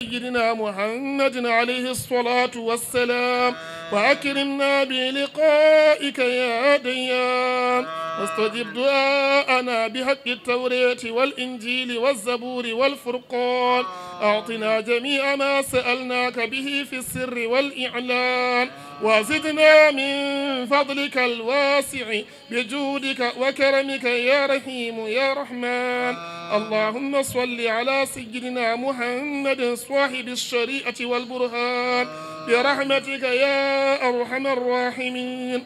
سيدنا محمد عليه الصلاة والسلام وأكرمنا بلقائك يا ديان واستجب دعاءنا بحق التوراة والإنجيل والزبور والفرقان أعطنا جميع ما سألناك به في السر والإعلان وزدنا من فضلك الواسع بجودك وكرمك يا رحيم يا رحمن. اللهم صل على سيدنا محمد صاحب الشريعة والبرهان برحمتك يا أرحم الراحمين.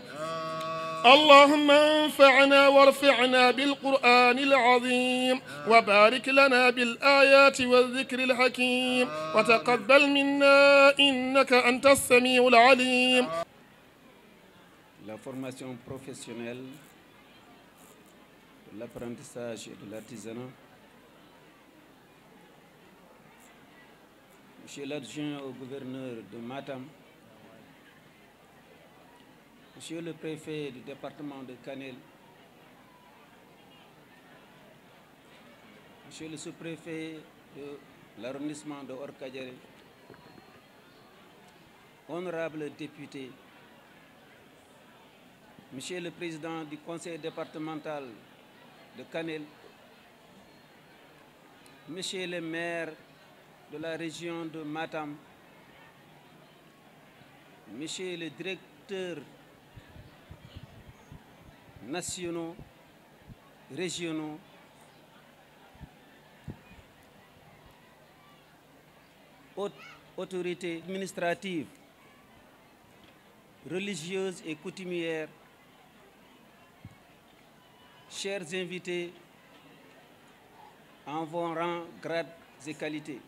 اللهم انفعنا وارفعنا بالقرآن العظيم وبارك لنا بالآيات والذكر الحكيم وتقبل منا إنك أنت السميع العليم. La formation professionnelle, de l'apprentissage et de l'artisanat. Monsieur l'adjoint au gouverneur de Matam, Monsieur le préfet du département de Kanel, Monsieur le sous-préfet de l'arrondissement de Orkadiéré, honorables députés, Monsieur le président du conseil départemental de Kanel, Monsieur le maire de la région de Matam, Monsieur le directeur nationaux, régionaux, autorités administratives, religieuses et coutumières, chers invités en vos rangs, grades et qualités.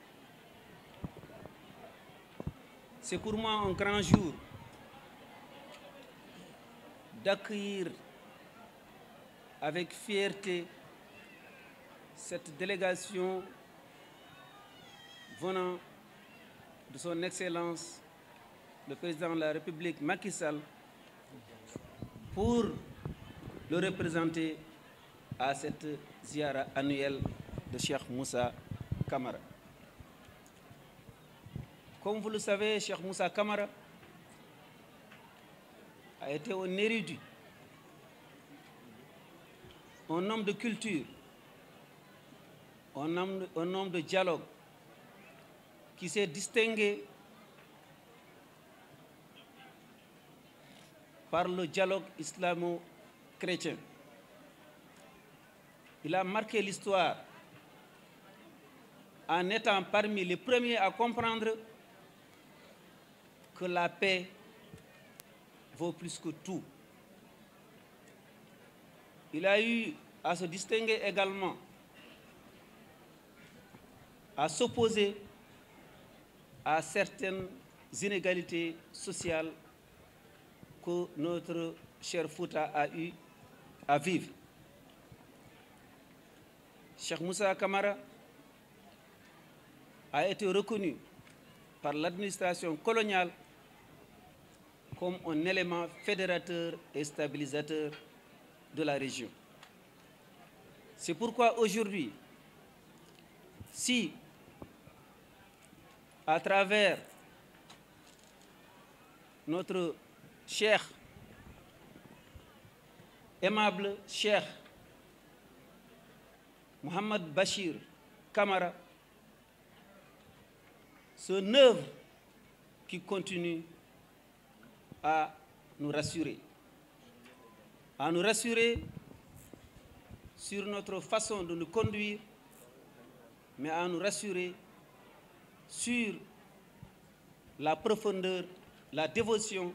C'est pour moi un grand jour d'accueillir avec fierté cette délégation venant de son Excellence le Président de la République Macky Sall pour le représenter à cette Ziarra annuelle de Cheikh Moussa Kamara. Comme vous le savez, Cheikh Moussa Kamara a été un érudit, un homme de culture, un homme de dialogue qui s'est distingué par le dialogue islamo-chrétien. Il a marqué l'histoire en étant parmi les premiers à comprendre que la paix vaut plus que tout. Il a eu à se distinguer également, à s'opposer à certaines inégalités sociales que notre cher Fouta a eu à vivre. Cheikh Moussa Kamara a été reconnu par l'administration coloniale comme un élément fédérateur et stabilisateur de la région. C'est pourquoi aujourd'hui, si à travers notre cheikh, aimable cheikh Mohamed Bachir Kamara, son œuvre qui continue à nous rassurer sur notre façon de nous conduire, mais à nous rassurer sur la profondeur, la dévotion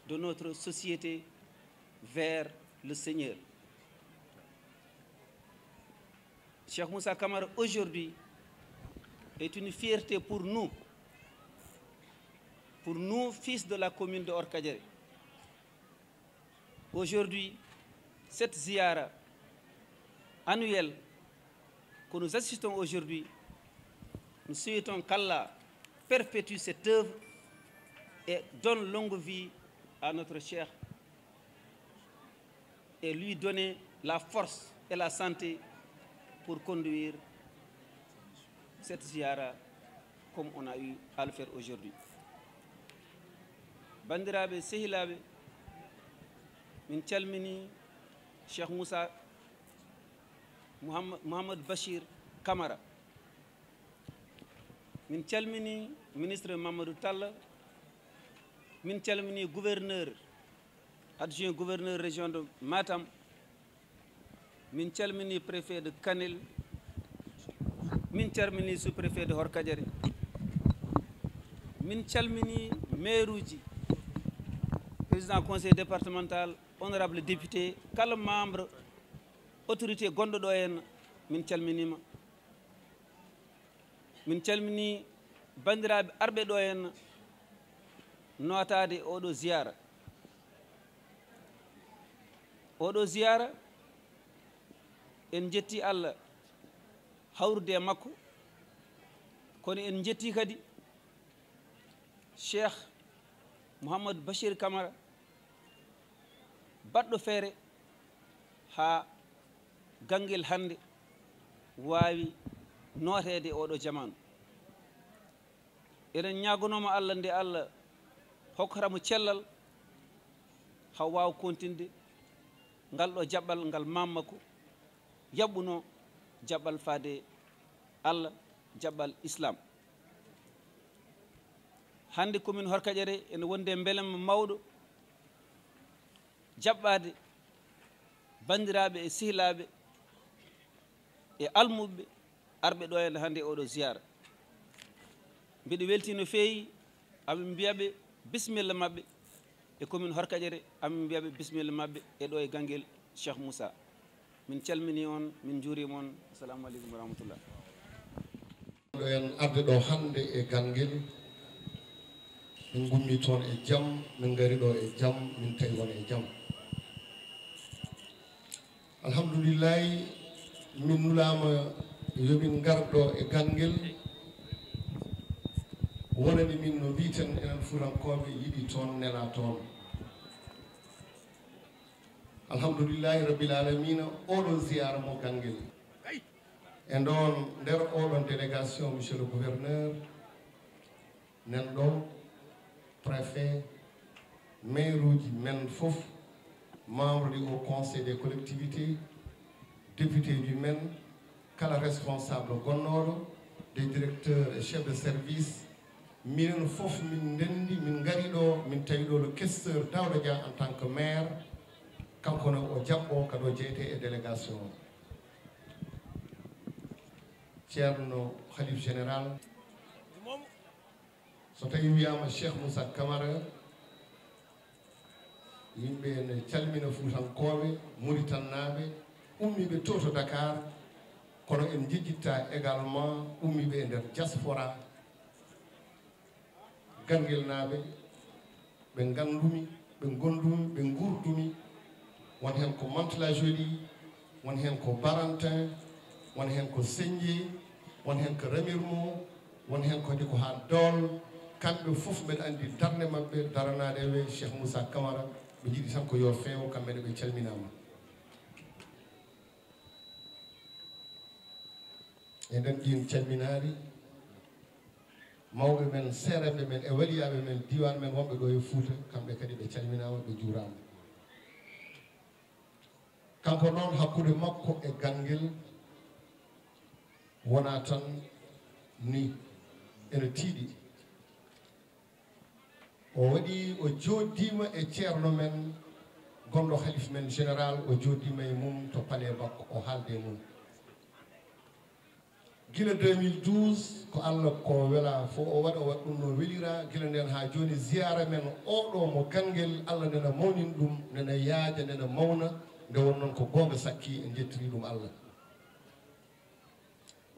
de notre société vers le Seigneur. Cheikh Moussa Kamara, aujourd'hui, est une fierté pour nous, fils de la commune de Orkadiéré. Aujourd'hui, cette Ziarra annuelle que nous assistons aujourd'hui, nous souhaitons qu'Allah perpétue cette œuvre et donne longue vie à notre Cheikh et lui donner la force et la santé pour conduire cette Ziarra comme on a eu à le faire aujourd'hui. Bandiraɓe sehilaɓe, min calmini Cheikh Moussa Mouhamadou Bachir Kamara, min calmini ministre Mamadou Talla, min calmini gouverneur adjoint gouverneur région de Matam, min calmini préfet de Kanel, min calmini sous-préfet de Horkadiare, min calmini maire uji, président conseil départemental, honorable député, kala membre autorité gonɗo ɗo en min calminima. Min calmini bandiraɓe arɓe ɗo en notade oɗo ziyara. Oɗo ziyara en jetti Allah hawrude e makko, kono en jetti kadi Cheikh Mouhamadou Bachir Kamara baɗɗo feere ha gangel hande wawi notede oɗo jamanu. Eɗen ñagonoma Allah nde Allah hokkatamo cellal ha wawa kontinde ngal ɗo jaɓɓal ngal mammakko yaɓɓuno jaɓɓal faade Allah, jaɓɓal islam. Hande commune Horkadiare ene wonde beelema mawɗo jaɓɓade bandiraɓe e sehilaɓe e almuɓe arɓe ɗo hende hande oɗo ziyara. Mbiɗo welti no feewi, amin mbiyaɓe bisimilla mabɓe e commune Horkadiare, amin mbiyaɓe bisimilla mabɓe e ɗo e ganguel Cheikh Moussa. Min calmini on, min juurima on. Assalamu aleykum wa rahmatullah. ɗo en arde ɗo hande e ganguel, min gummi toon e jaam, min gari ɗo e jaam, min tawi won e jaam. Alhamdulillahi, min nulama yomin garɗo e ganguel wonani min no mbiten enen furankoɓe yiɗi toon nela toon. Alhamdulillahi rabbil alamina, oɗo ziyara mo ganguel e ɗon nder oɗon délégation monsieur le gouverneur nen ɗo préfet maire uji men fof, membre du haut conseil des collectivités, député du men, kala responsable gonnoɗo, des directeurs et chefs de service, minen fof min ndendi min gari ɗo min tawi ɗo le questeur Daouda Dia en tant que maire, kanko no o jaɓɓo kado jeyete e délégation. Ceerno Khalif général, so tawi wiyama Cheikh Moussa Kamara, yimɓe ne calmina Fuutankoɓe, Mauritannaɓe, ummiɓe to to Dakar, kono en jejjitta également ummiɓe e nder diaspora, ganguel naɓe, ɓe gandumi, ɓe gondumi, ɓe gurdumi, won hen ko Mantes-la-Jolie, won hen ko Barantin, won hen ko Sendié, won hen ko Remiremont, won hen kadi ko ha Dol, kamɓe fof mbeɗa andi darde mabɓe daranaɗeɓe Cheikh Moussa Kamara, ɓe jiiɗi tan ko yo feewo, kamɓene ɓe calminama. E nden ɗin calminari mawɓe men, seereɓe men e waliyaɓe men, diwan men wonɓe ɗo e Fouta, kamɓe kadi ɓe calminama, ɓe juurama. Kanko noon hakkude makko e ganguel wona tan ni ene tiiɗi. O waɗi o joddima e ceerno men gonɗo halif men général, o joddima e mum to palais makko, o haalde mum gila 2012 ko Allah ko wela fo o waɗa waɗ ɗum no welira. Gila nden ha joni ziyara men oɗo mo ganguel, Allah nena mawnin ɗum, nena yaaja, nena mawna, nde won noon ko gonga sakki en jettiri ɗum Allah.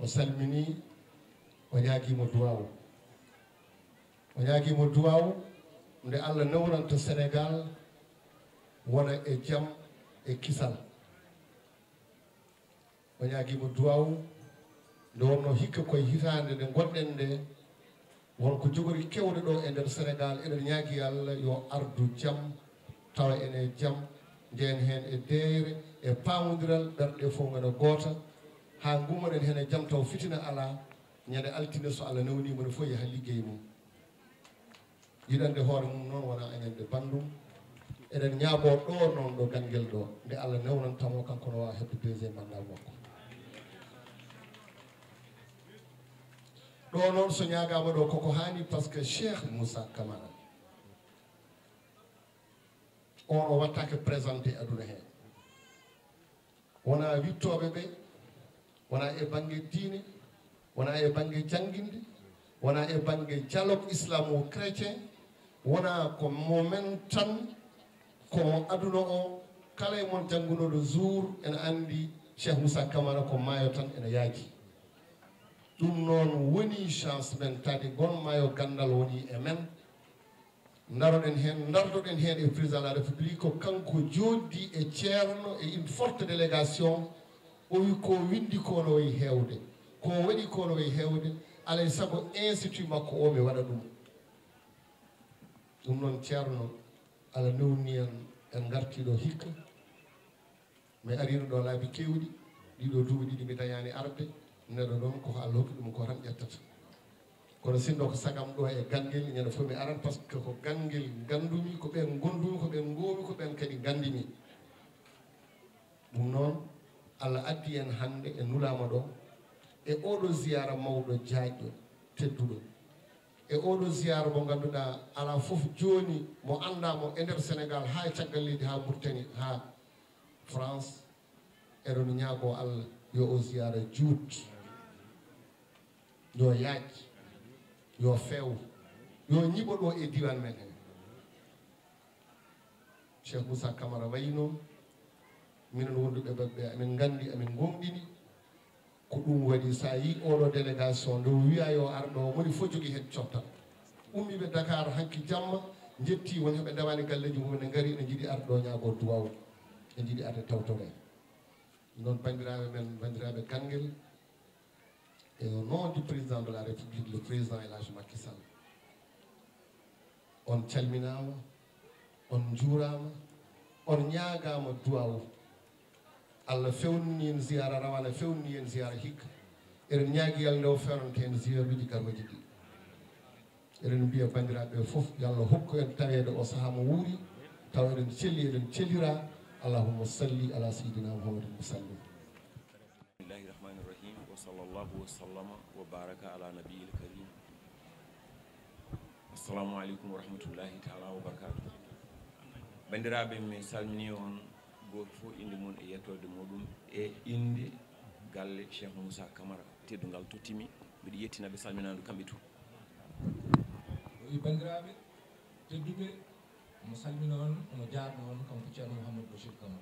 O salmini, o ñaguimo duwaw, o ñaguimo duwaw nde Allah newnanta Sénégal wona e jaam e kisal. O ñaguimo duwaw nde wonno hikka koye hitande nde gonɗen nde wonko jogori kewɗe ɗo e nder Sénégal, eɗen ñaagui Allah yo ardu jaam, tawa ene jaam, jeen hen e deere e pamodiral, ɓerɗe fof ngana goota, ha gummoɗen hen e jaam taw fitina ala, ñande altine so Allah newnimo no fof yaha liggey mum yiɗande hoore mum noon wona añande bandum eɗen ñaago ɗo noon ɗo ganguel ɗo nde Allah newnantamo kanko no wawa hebde deuxiéme mandat makko ɗo noon so ñagama ɗo koko hani par ce que Cheikh Moussa Kamara on o wattake présenté aduna heen wona wittoɓe ɓe wona e banggue diine wona e banggue jangguinde wona e banggue dialogue islamo-chrétien wona ko momen tan ko aduna o kala e mon janngunoɗo jour ene andi Cheikh Moussa Kamara ko maayo tan ene yaaji ɗum noon woni chance men tade gon maayo gandal woni e men daroɗen heen dardoɗen heen e président de la république ko kanko jooɗi e ceerno e une forte délégation o wi ko windi ko no wayi heewde ko waɗi ko no wayi heewde alay sago institut makko o mi waɗa ɗum ɗum noon ceerno Allah newni en gartiɗo hikka mi arino ɗo laabi kewɗi ɗiɗo duuɓi ɗiɗi mi dañani arde neɗɗo ɗon koko Allah hokki ɗum ko tan ƴettata kono sinno ko sagam ɗo e ganguel ñande fof mi arat par ce que ko ganguel gandumi ko ɓen gondumi ko ɓen goomi ko ɓen kadi gandimi ɗum noon Allah addi en hande e nulama ɗo e oɗo ziyara mawɗo jaajɗo tedduɗo e oɗo ziyara mo ganduɗa ala foof joni mo andamo e nder Sénégal ha e caggal leydi ha Mauritanie ha France eɗon ñaago Allah yo o ziyara juut yo yaaj yo feew yo ñiɓo ɗo e diwan men hen Cheikh Moussa Kamara wayino minen wonduɓe ɓeɓɓe amin gandi amin gomɗini ko ɗum waɗi sa yi oɗo délégation nde wiya yo arɗo moni fof jogui hen cottal ummiɓe Dakar hanki jamma jetti won heɓe ndewani galleji mumen ne gaari ne jiiɗi arɗo ñaago duwaw ne jiiɗi arde tawtore noon bandiraɓe men bandiraɓe ganguel et au nom du président de la République le président El Hadji Macky Sall on calminama on juurama on ñaagama duwaw Allah fewnani en ziyara rawane fewnani en ziyara hikka eɗen ñaagui Allah nde o fewnante en ziyaruji garwaji ɗi eɗen mbiya bandiraɓe foof yo Allah hokku en tawede o saaha mo wuuri taw eɗen celli eɗen cellira allahumma salli ala sayidina muhammadin wa sallim bismillahi rahmani rahim wa sallallahu wa sallama wa baraka ala nabiyil karim assalamu aleykum wa rahmatullahi taala wa barakatuh bandiraɓe mi salmini on goto fof inde mum e yettode muɗum e inde galle Cheikh Moussa Kamara teddugal tottimi mbiɗa yettinaɓe salminadu kamɓe to o wi bandiraɓe tedduɓe omo salmina on omo jaarno on kanko ceerno Mouhamadou Bachir Kamara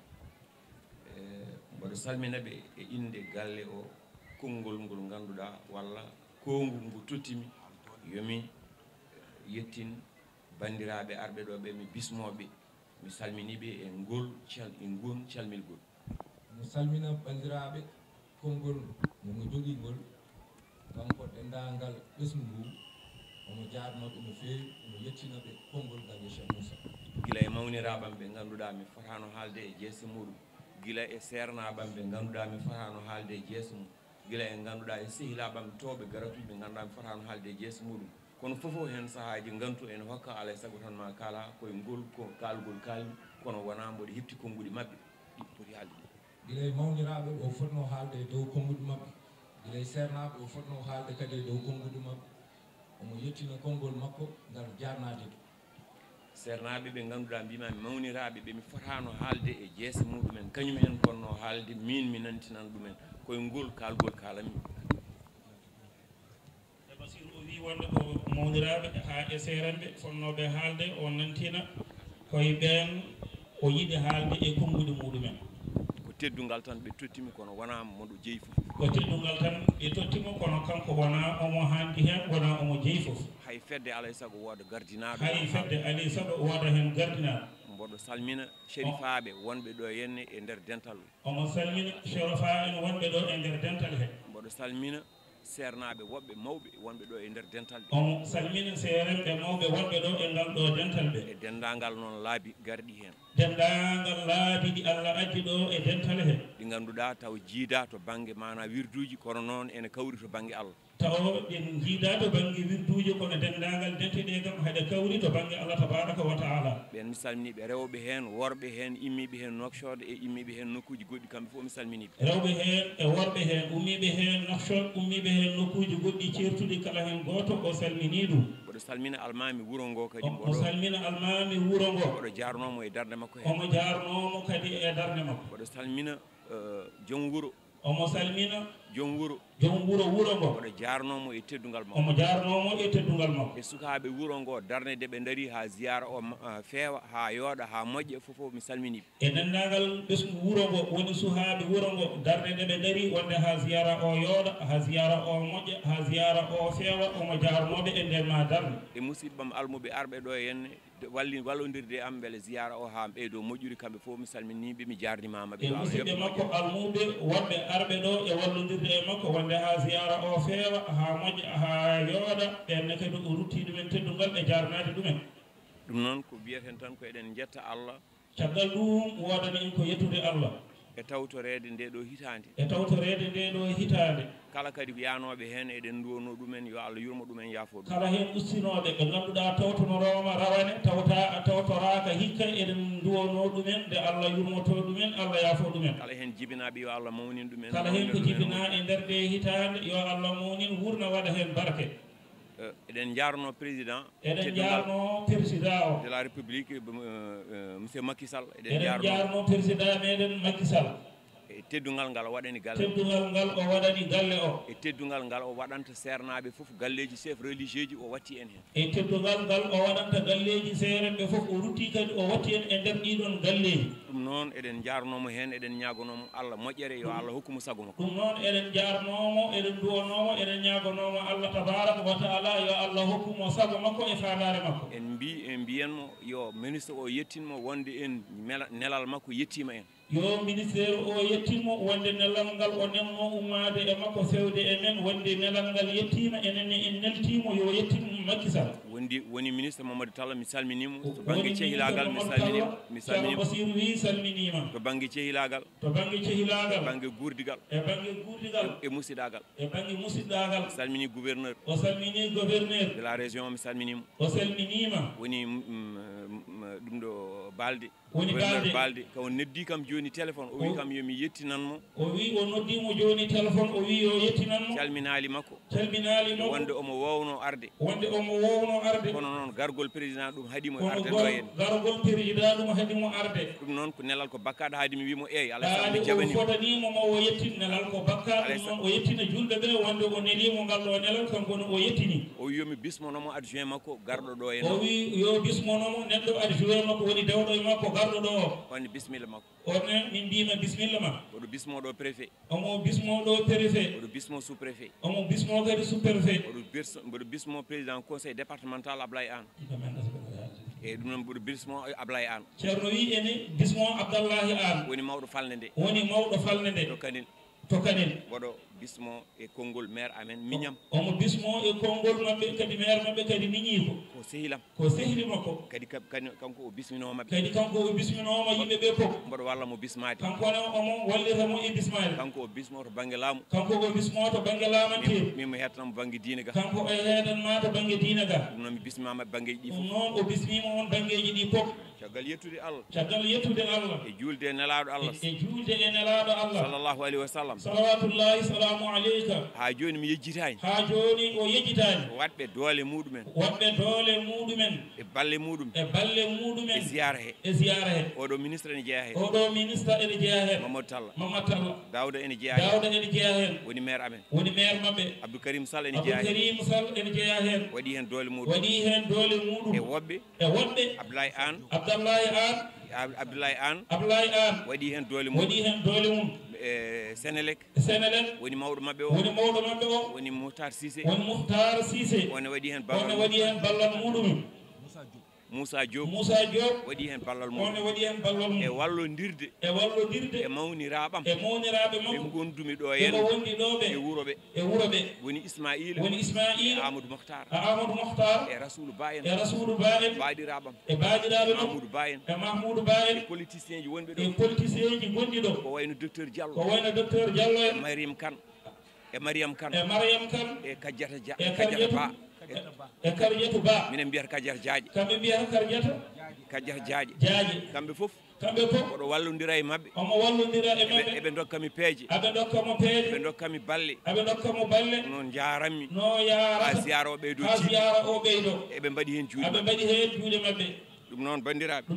mboɗo salminaɓe e inde galle o konngol ngol ganduɗa walla kongu ngu tottimi yomi yettin bandiraɓe arɓe ɗo ɓe mi bismoɓe mi salminiɓe e ngon calmilgol omo salmina bandiraɓe konngol momo jogui ngol kanko dendagal ɓesgu ngu omo jaarnoɓe no fewi omo yettinaɓe konngol galle Cheikh Moussa gila e mawniraɓam ɓe ganduɗa mi fotano haalde e jeese muɗum gila e sernaɓam ɓe ganduɗa mi fotano haalde e jeese mum gila e ganduɗa e sehilaɓam towɓe garatuɓe ganduɗa mi fotano haalde e jeese muɗum kono fofo hen sahaji gantu ene hokka alay saago tan ma kala koye ngol ko kalgol kalmi kono wona mboɗo hepti konnguɗi mabɓe ɗi poti haalde ɗi gila e mawniraɓe o fotno haalde e dow konnguɗi mabɓe gila e sernaɓe o fotno haalde kadi e dow konnguɗi mabɓe omo yettina konngol makko ngal jarnade to sernaɓe ɓe ganduɗa mbimami mawniraɓe ɓe mi fotano haalde e jeese muɗumen kañum en ponno haalde min mi nantinan ɗumen koye ngol kalgol kalami basir o wi wonde ko mawniraɓe ha e seranɓe fonnoɓe haalde o nantina koye ɓen o yiɗi haalde e konnguɗi muɗumen ko teddungal tan ɓe tottimi kono wona moɗo jeeyi fof ko teddungal tan ɓe tottimo kono kanko wona omo handi hen wona omo jeeyi fof hay fedde alay saago wooda gardinaɗo hay fedde alay saago wooda hen gardinaɗo mboɗo salmina shérifaɓe wonɓe ɗo henne e nder dental omo salmina shérifa en wonɓe ɗo e nder dental he mboɗo salmina sernaɓe woɓɓe mawɓe wonɓe ɗo e nder dental ɓe omo salmina seeremɓe mawɓe wonɓe ɗo e ngal ɗo dental ɓe e dendagal noon laabi garɗi hen dendagal laabi ɗi Allah addi ɗo e dental he ɗi ganduɗa taw jiida to banggue mana wirduji kono noon ene kawri to banggue Allah taw ɗen jiida to banggue wirduji kono dendagal dente ɗe kam haɗe kawri to banggue Allah tabaraka wa taala ɓen mi salminiɓe rewɓe hen worɓe hen immiɓe hen nokkode e immiɓe hen nokkuji goɗɗi kamɓe fof mi salminiɓe rewɓe hen e worɓe hen ummiɓe hen nokkode ummiɓe hen nokkuji goɗɗi certuɗi kala hen goto o salmini ɗum oɗo salmina almami wuuro ngo kadi o salmina almami wuuro ngo oɗo jarnomo e darde makko hen omo jarnomo kadi e darde makko oɗo salmina joom wuuro omo salmina joom wuuro wuuro ngo oɗo jarnomo e teddugal makko omo jarnomo e teddugal makko e sukaɓe wuuro ngo darde nde ɓe daari ha ziyara o feewa ha yooɗa ha moƴƴa fofoof mi salminiɓe e dendagal ɓesgu wuuro ngo woni suhaaɓe wuuro ngo darde nde ɓe daari wonde ha ziyara o yooɗa ha ziyara o moƴƴa ha ziyara o feewa omo jarnoɓe e nder ma darde e musidɓam almuɓe arɓe ɗo henne wallodirde e am beele ziyara o ha ɓeydo moƴƴuri kamɓe fof mi salminiɓe mi jarnimama ɓe e musidɓe makko almuɓe wonɓe arɓe ɗo e wallodirde e makko wonde ha ziyara o feewa ha moƴƴa ha yooɗa ɓenne kadi o rutti ɗumen teddugal e jarnade ɗumen ɗum noon ko mbiyeten tan ko eɗen jetta Allah caggal ɗum wodani en ko yettude Allah e tawtorede nde ɗo hitande e tawtorede nde ɗo hitande kala kadi ko yanoɓe hen eɗen duwono ɗumen yo Allah yurmo ɗumen yaafo ɗum kala hen ustinoɓe ɓe ganduɗa tawtonoroma rawane tawtoraka hikka eɗen duwono ɗumen nde Allah yurmoto ɗumen Allah yaafo ɗumen kala hen jibinaɓe yo Allah mawnin ɗumen kala hen ko jibina e nder ɗe hitande yo Allah mawnin wurna waɗa hen barke eɗen jarno président eɗen jarno président o de la république monsieur Macky Sall eɗen jarno président meɗen Macky Sall e teddugal ngal waɗani galle teddugal ngal o waɗani galle o e teddugal ngal o waɗanta sernaɓe foof galleji chef religieux ji o watti en hen e teddugal ngal o waɗanta galleji seerenɓe foof o rutti kadi o watti en e nder ɗiɗon galleji ɗum noon eɗen jarnomo hen eɗen ñagonomo Allah moƴƴere yo Allah hokkumo sago makko ɗum noon eɗen jarnomo eɗen duwonomo eɗen ñagonomo Allah tabaraka wa taala yo Allah hokkumo sago makko e fandare makko en mbiyenmo yo ministre o yettinmo wonde en nelal makko yettima en yo ministére o yettinmo wonde nelal ngal o nenno ummade e makko fewde e men wonde nelal ngal yettima enenne en neltimo yo yettin Macky Sall woni ministre Mamadou Talla mi salminimo to banggue cehilagal mi salminimo Basiru wi salminima to banggue cehilagal to banggue gurdigal e musidagal e banggue musidɗagal salmini gouverneur o salmini gouverneur de la région mi salminimo o salminima woni ɗum ɗo balde woni balde ko neddi kam joni téléphone o wi kam yomi yettinanmo o wi o noddimo joni téléphone o wi yo yettinanmo calminali makko wonde omo wowno arde kono noon gargol président ɗum haɗimo arde ɗo en gargol président ɗum haɗimo arde ɗum noon ko nelal ko bakkaɗo haadimi wimo eyi alay mi jaɓani fotanimo mo o yettin nelal ko bakkaɗo ɗum noon o yettina julɓe ɓe wonde o nelimo ngal ɗo nelal kanko o yettini o wi yomi bismonomo adjoint makko garɗo ɗo en o wi yo bismonomo neɗɗo adjoint makko woni dewɗo e makko garɗo ɗo o on bisimilla makko on min mbima bisimilla ma oɗo bismoɗo préfet omo bismoɗo préfet oɗo bismo sous préfet omo bismo kadi sous préfet oɗo bismo président conseil départemental Ablaye Anne e ɗum noon mboɗo bismo Ablaye Anne ceerno wi ene bismo Abdallahi Anne woni mawɗo falde nde to kanel woɗo bismo e konngol maire amen miñam omo bismo e konngol mabɓe kadi maire mabɓe kadi miñi ko sehilam ko sehili makko kadi kanko o bisminoma mabɓe kadi kanko o bisminoma yimɓe ɓe fof mboɗo walla mo bismade kankone omo wallitamo e bismade kanko o bismo to banggue laamu kanko o bismo to banggue laamanteɓe min mo hettanamo banggue diine ga kanko e heeɗanma to banggue diine ga ɗum noon mi bismima banggueji ɗi ɗum noon o bismima on banggueji ɗi fof caggal yettude Allah e julde e nelaɗo Allah sallallahu alayhi wa sallam salawatullahi salamu aleyka ha joni mi yejjitani ha joni o yejjitani waɗɓe doole muɗumen e balle muɗum e ziyara he oɗo ministre ene jeeya hen Mamadou Talla Dawda ene jeeya hen woni maire amen mabɓe Abdoukarim Sall ene jeeya hen waɗi hen doole muɗum e woɓɓe Abdoulaye Anne waɗi hen doole mum Senelek woni mawɗo mabɓe o woni Mouhtar Cissé on waɗi hen ballal muɗum Moussa Diop waɗi hen ballal mum e wallodirde e mawniraɓam ɓe gondumi ɗo henna e wuro ɓe woni Ismaïla e Amadou Mokhtar e Rasoulou Ba en baɗiraɓam e Mahmoudou Ba en e politicien ji wonɓe ɗo ko wayno docteur Diallo e Mariam Kane e Mariam Kane e Kadiata Ba e Kadiata Ba minen mbiyata Kadiata Diaje kamɓe mbiyata Kadiata Diaje kamɓe fof oɗo wallodira e mabɓe eɓe dokkami peeje eɓe dokkami balle noon jaranmi ha Ziarra o ɓeydo eɓe mbaɗi hen juuɗe mabɓe ɗum noon bandiraɓe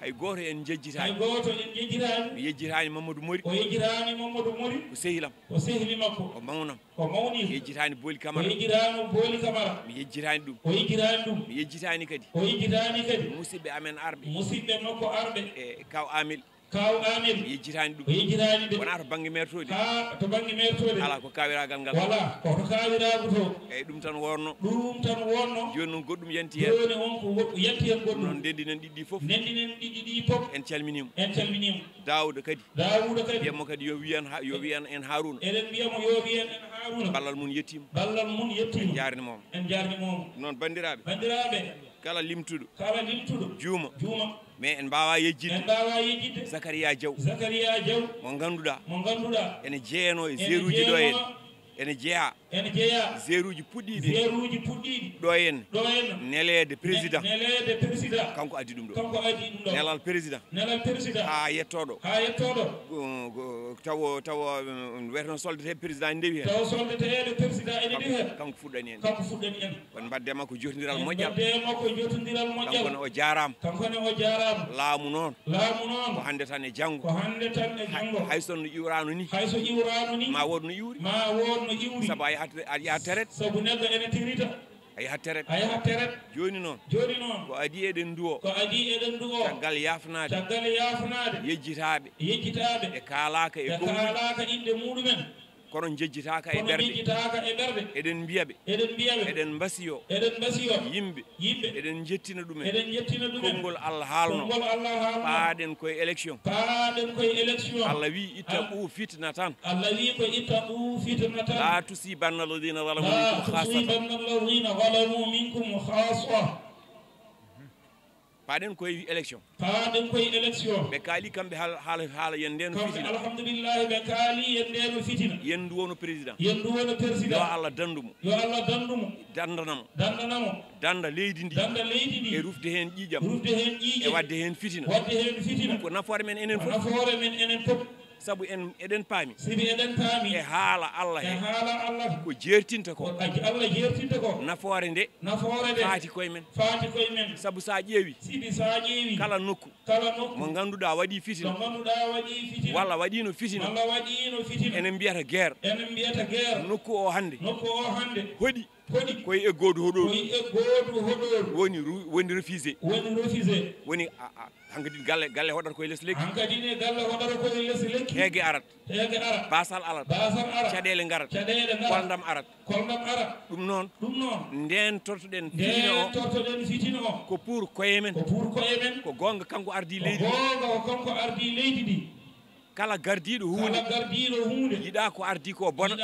hay goto en jejjitani mi yejjitani Mamadou Mori ko sehilam ko mawnam mi yejjitani Boli Kamara mi yejjitani ɗum mi yejjitani kadi musidɓe amen arɓe e kaw Amil mi yejjitani ɗum wona to banggue mertode ala ko kawiragal ngal eyyi ɗum tan wonno joni noon goɗɗum yanti hen noon ndendinen ɗiɗɗi fof en calminimo Daouda kadi mbiyatmo kadi yo wiyan en Harouna ballal mum yettima en jarnimomo noon bandiraɓe kala limtuɗo juuma mais en mbawa yejjidde Zakaria Diaw mo ganduɗa ene jeeyano e zéruji ɗo en ene jeeya zéruji puɗɗiɗi ɗo en nelede président kanko addi ɗum ɗo nelal président ha yettoɗo taw wiyeteno soldete président ndewi hen kanko fuɗɗani en kon mbaddema ko jotodiral moƴƴal kankone o jarama laamu noon ko hande tan e janggo hay sonno iwrano ni ma wood no iwri sabu a yahat teret a yahat teret joni noon ko adi eɗen duwo caggal yafnade yejjitaɓe e kalaka e inde muɗumen kono jejjitaka e ɓerɗe eɗen mbiyaɓe eɗen mbasiyo yimɓe eɗen jettina ɗumen konngol Allah haalno paaɗen koye élection Allah wi itta ɓuu fitna tan la tusibanna alladina zalamu minkum khassa paaɗen koye élection ɓe kaali kamɓe haala yendeno fitina alhamdulillah ɓe kaali yendeno fitina yendu wono président yo Allah dandumo dandanamo danda leydi ndi e rufde hen ƴiƴam e wadde hen fitina ko nafoore men enen fof sabu eɗen paami e haala Allah ko jertinta ko nafoore nde faati koye men sabu sa ƴeewi kala nokku mo ganduɗa waɗi fitina walla waɗino fitina enen mbiyata guerre nokku o hande hoɗi koye eggodu hoɗoru woni refusé woni hankadi galle hoɗata koye less lekki heege arat basal alat caɗele garat koldam arat ɗum noon nden tortoɗen fitina o ko pour koye men ko gonga kanko ardi leydi ɗi kala gardiɗo hunde yiɗa ko ardi ko bona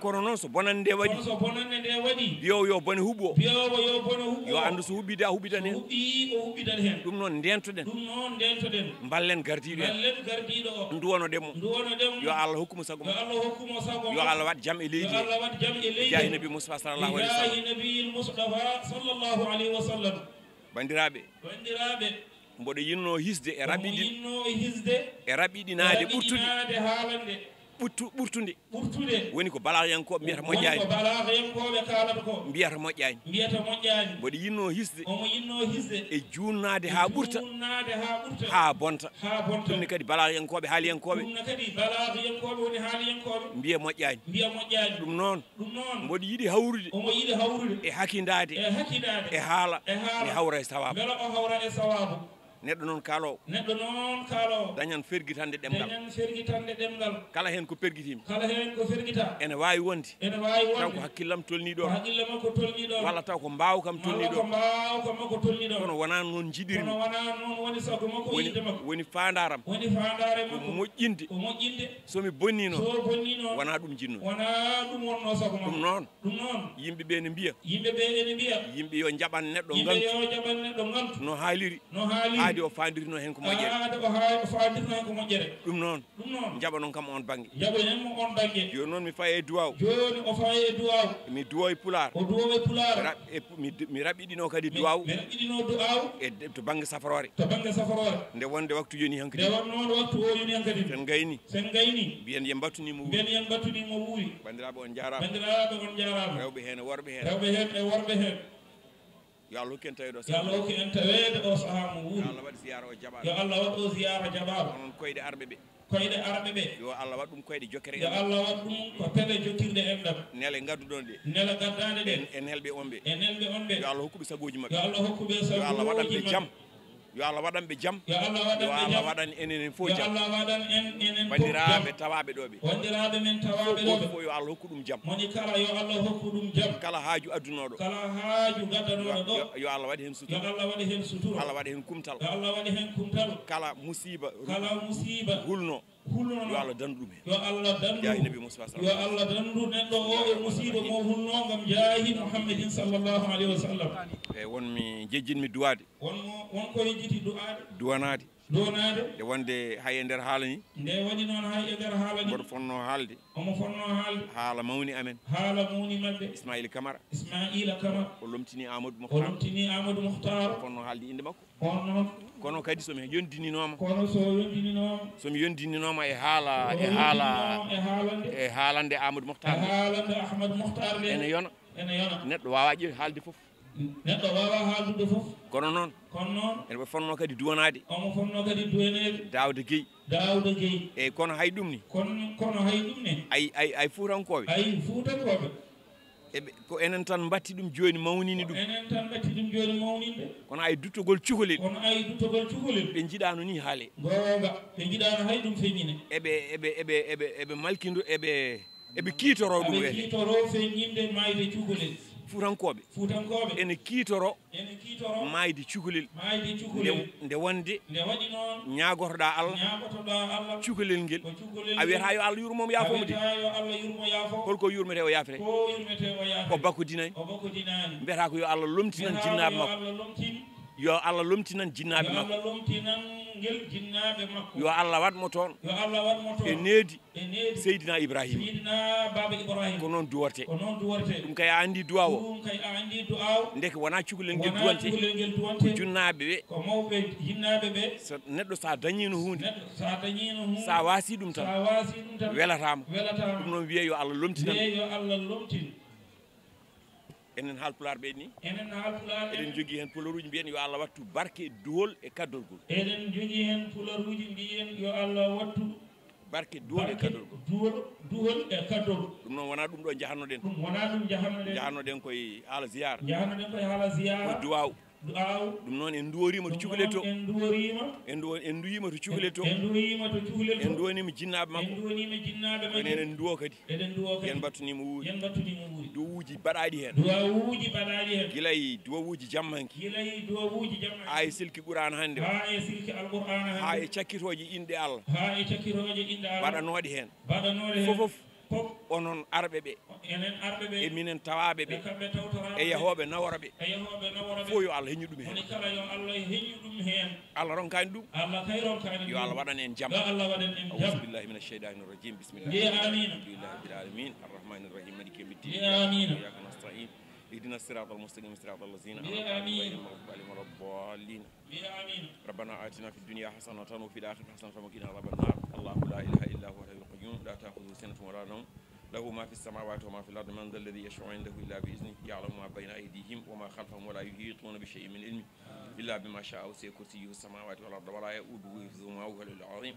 kono noon so bonande nde waɗi biyowo yo bone huuɓo yo andu so huɓɓide a huɓɓitan hen ɗum noon ndentoɗen ballen gardiɗo en duwonoɗemo yo Allah hokkuma sago yo Allah waɗ jaam e leydi jahi nabi Mustafa sallallahu alayhi wa sallam bandiraɓe mboɗo yinno hisde e raɓiɗinade ɓurtude woni ko balayankoɓe mbiyata moƴƴani mboɗo yinno hisde e junnade ha ɓurta ha bonta ɗumne kadi balayankoɓe haaliyankoɓe mbiya moƴƴani ɗum noon mboɗo yiiɗi hawrude e hakkidade e haala mi hawra e sawabu neɗɗo noon kaalowo dañan fergitande ɗemgal kala hen ko pergitima ene wawi wonde taw ko hakkillam tolni ɗon walla taw ko mbawkam tolni ɗon kono wona noon jiɗirmi woni fandaram ko moƴƴinde somi bonni noon wona ɗum jinno ɗum noon yimɓeɓe ne mbiya yimɓe yo jaɓan neɗɗo gantu no haaliri haadi o fandirno hen ko moƴƴere ɗum noon jaɓa noon kam on banggue joni noon mi faye duwaw mi duwoy pular mi raɓiɗino kadi duwaw e to banggue safarore nde wonde waktu yoni hankadi sen gayni mbiyen yen battunimo wuuri bandiraɓe on jarama rewɓe hen e worɓe hen yo Allah hokki en taweɗo yo Allah hokki en taweede o sahaa mo wuuri yo Allah waɗi ziyara o jaɓaɗo yo Allah waɗ o ziyara jaɓaɗo onon koyɗe arɓe ɓe yo Allah waɗ ɗum koyɗe jokkere yo Allah waɗ ɗum ko pele jokkirde enɗam nele gadduɗon ɗe nele gaddade ɗe e nelɓe on ɓe yo Allah hokkuɓe sagoji mabɓe yo Allah hokkuɓe sagoji yo Allah waɗanɓe jaam yo Allah waɗanɓe jaam yo Allah waɗan enen fof jaam bandiraɓe tawaɓe ɗo ɓe men tawaɓe ɗo fof yo Allah hokku ɗum jaam moni kala yo Allah hokku ɗum jaam kala haaju addunoɗo kala haaju gaddanoɗo ɗo yo Allah waɗi hen sutura yo Allah waɗi hen sutura Allah waɗi hen kumtal yo Allah waɗi hen kumtal kala musiba hulno yo Allah dandu ɗum hen yo Allah dandu jaahi nabi Musa yo Allah dandu neɗɗo o e musiba mo hulno ngam jaahi Muhammadin sallallahu alayhi wa sallam e wonmi jejjinmi duwade wonko jiti duwanade nde wonde hay e nder haala ni nde waɗi noon hay e nder haala ni mboɗo fonno haalde omo fonno haalde haala mawni amen haala mawni mabɓe Ismaila Kamara o lomtini Amadou Mouhtar o fonno haalde inde makko on noon kono kadi somi yondininoma somi yondininoma e haalande Amadou Mouhtar ene yona neɗɗo wawa ƴew haalde foof neɗɗo wawa haaldude fof kono noon ene fonno kadi duwanade omo fonno kadi duwanede Daouda Gueye eyyi kono hay ɗum ni kono hay ɗum ne ay fuutankoɓe eɓe ko enen tan batti ɗum joni mawnini ɗum kono ay duttogol cukalel ɓe jiiɗano ni haale gonga ɓe jiiɗano hay ɗum feñine eɓe malkido eɓe kiitoro ɗum feñinde mayde cukalel fuutankoɓe ene kiitoro mayde cukalel nde wonde ñagotoɗa Allah cukalel ngel a wiyata yo Allah yurmomo yafomo de holko yurmete o yafete o bakko dinani mbiyata ko yo Allah lomtinan jinnaɓe makko yo Allah lomtinan jinnaɓe makko yo Allah watmo toon e needi Seydina Ibrahima ko noon duworte ɗum kay a andi duwa o ndeke wona cukalel ngel duwante ko junnaɓe ɓe so neɗɗo sa dañino hunde sa wasi ɗum tan welatama ɗum noon wiye yo Allah lomtinan enen haalpular ɓe ni eɗen jogui hen pularuji mbiyen yo Allah wattu barke duwol e kaddolgol eɗen jogui hen pularuji mbiyen yo Allah wattu barke duwol e kaddolgol duwol e kaddolgol ɗum noon wona ɗum ɗo jahannoɗen jahannoɗen koye haala ziyara koye duwaw ɗum noon en duworima to cukalel to en duwima to cukalel to en duwanima jinnaɓe makko kono enen duwo kadi yen battunima wuuri duwuji baɗaɗi hen guilay duwawuji jammanki ha e silki qur'ana hande ha e cakkitoje inɗe Allah baɗanoɗe hen fof onon arɓe ɓe e minen tawaɓe ɓe e yahoɓe naworoɓe fof yo Allah heññu ɗum hen Allah ronkani ɗum yo Allah waɗan en jaam auzu billahi min asheytani irrajim bismillahi alhamdulillahi rabbil alamin arrahmani irrahim maliki yawmiddin iyyaka nasta'in اهدنا الصراط المستقيم صراط الذين أنعمت عليهم غير المغضوب عليهم ولا الضالين ربنا آتنا في الدنيا حسنة وفي الآخرة حسنة وقنا عذاب النار الله لا إله إلا هو الحي القيوم لا تأخذه سنة ولا نوم له ما في السماوات وما في الأرض من ذا الذي يشفع عنده إلا بإذنه يعلم ما بين أيديهم وما خلفهم ولا يحيطون بشيء من علمه إلا بما شاء وسع كرسيه السماوات والأرض ولا يؤوده حفظهما وهو العلي العظيم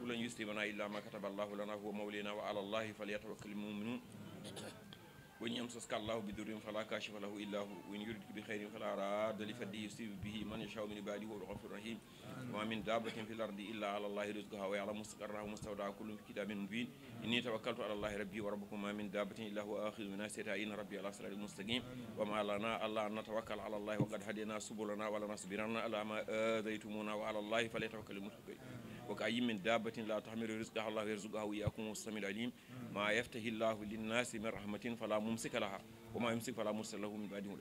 ولن يصيبنا إلا ما كتب الله لنا هو مولينا وعلى الله فليتوكل المؤمنون وإن يمسسك الله بضر فلا كاشف له إلا هو وإن يردك بخير فلا راد لفضله يصيب به من يشاء من عباده وهو الغفور الرحيم وما من دابة في الأرض إلا على الله رزقها ويعلم مستقرها ومستودعها كل في كتاب مبين إني توكلت على الله ربي وربكم ما من دابة إلا هو آخذ بناصيتها إن ربي على صراط مستقيم وما لنا ألا أن نتوكل على الله وقد هدينا سبلنا ولنصبرن على ما آذيتمونا وعلى الله فليتوكل المتوكلون وكأي من دابة لا تحمل رزقها الله يرزقها وإياكم والسميع العليم ما يفتح الله للناس من رحمة فلا ممسك لها وما يمسك فلا مرسل له من بعده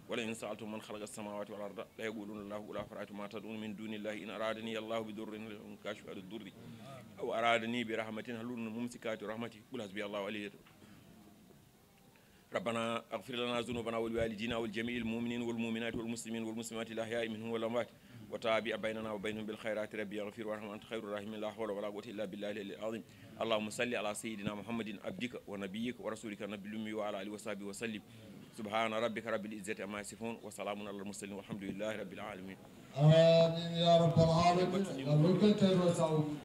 ولئن سألتم من خلق السماوات والأرض لا يقولون الله قل أفرأيتم ما تدعون من دون الله إن أرادني الله بضر كاشف الضر أو أرادني برحمة هل ممسكات رحمتي قل حسبي الله عليه ربنا اغفر لنا ذنوبنا ولوالدينا والجميع المؤمنين والمؤمنات والمسلمين والمسلمات الأحياء منهم والأموات وتابع بيننا وبينهم بالخيرات ربي اغفر وارحم أنت خير الراحمين لا حول ولا قوة إلا بالله العظيم اللهم صل على سيدنا محمد عبدك ونبيك ورسولك النبي الأمي وعلى آله وصحبه وسلم سبحان ربك رب العزة عما يصفون وسلام على المرسلين والحمد لله رب العالمين آمين يا رب العالمين.